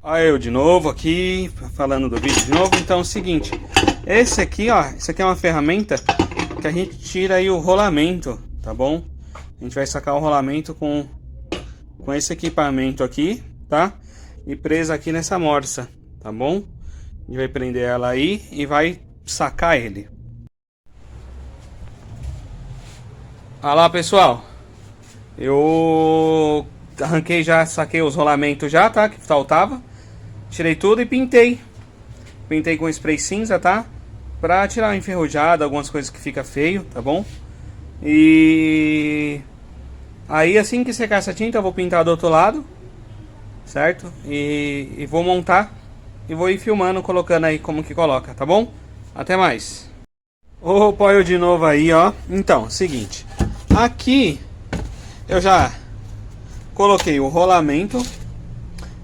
Olha eu de novo aqui, falando do vídeo de novo. Então é o seguinte, esse aqui, ó, isso aqui é uma ferramenta que a gente tira aí o rolamento, tá bom? A gente vai sacar o rolamento com esse equipamento aqui, tá? E presa aqui nessa morsa, tá bom? A gente vai prender ela aí e vai sacar ele. Olha lá, pessoal. Eu arranquei já, saquei os rolamentos já, tá? Que faltava. Tirei tudo e pintei. Pintei com spray cinza, tá? Pra tirar a enferrujada, algumas coisas que fica feio, tá bom? E aí assim que secar essa tinta eu vou pintar do outro lado, certo? E vou montar e vou ir filmando, colocando aí como que coloca, tá bom? Até mais. Opa, eu de novo aí, ó. Então, seguinte. Aqui eu já coloquei o rolamento,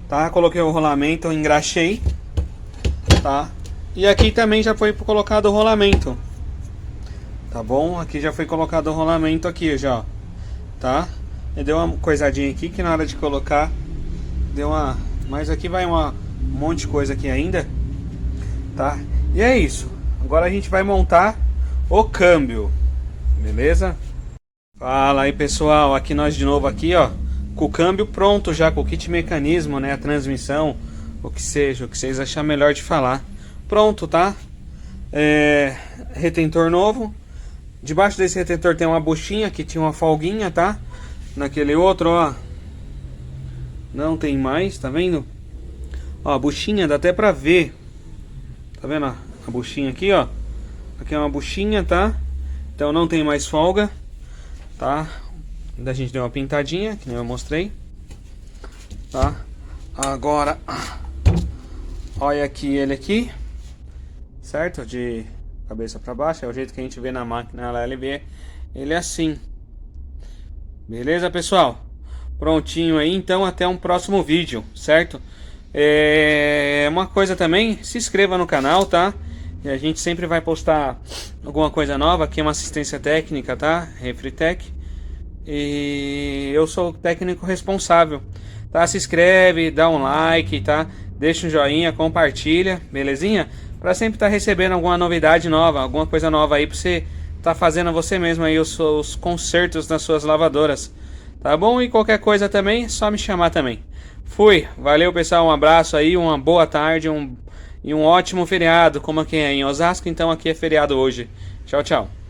tá? Coloquei o rolamento, engraxei, tá? E aqui também já foi colocado o rolamento, tá bom? Aqui já foi colocado o rolamento aqui já, tá? E deu uma coisadinha aqui que na hora de colocar deu uma... Mas aqui vai um monte de coisa aqui ainda, tá? E é isso. Agora a gente vai montar o câmbio, beleza? Fala aí, pessoal, aqui nós de novo aqui, ó, com o câmbio pronto já, com o kit mecanismo, né, a transmissão, o que seja, o que vocês acharem melhor de falar. Pronto, tá? Retentor novo. Debaixo desse retentor tem uma buchinha que tinha uma folguinha, tá? Naquele outro, ó, não tem mais, tá vendo? Ó, a buchinha dá até pra ver. Tá vendo, ó? A buchinha aqui, ó. Aqui é uma buchinha, tá? Então não tem mais folga, tá? A gente deu uma pintadinha, que nem eu mostrei, tá? Agora, olha aqui ele aqui, certo? De cabeça para baixo, é o jeito que a gente vê na máquina LB, ele é assim. Beleza, pessoal? Prontinho aí, então até um próximo vídeo, certo? Uma coisa também, se inscreva no canal, tá? E a gente sempre vai postar alguma coisa nova, aqui é uma assistência técnica, tá? Refritec. E eu sou o técnico responsável, tá? Se inscreve, dá um like, tá? Deixa um joinha, compartilha, belezinha? Para sempre estar recebendo alguma novidade nova, alguma coisa nova aí para você tá fazendo você mesmo aí os consertos nas suas lavadoras, tá bom? E qualquer coisa também, só me chamar também. Fui, valeu pessoal, um abraço aí, uma boa tarde e um ótimo feriado, como aqui é em Osasco, então aqui é feriado hoje. Tchau, tchau.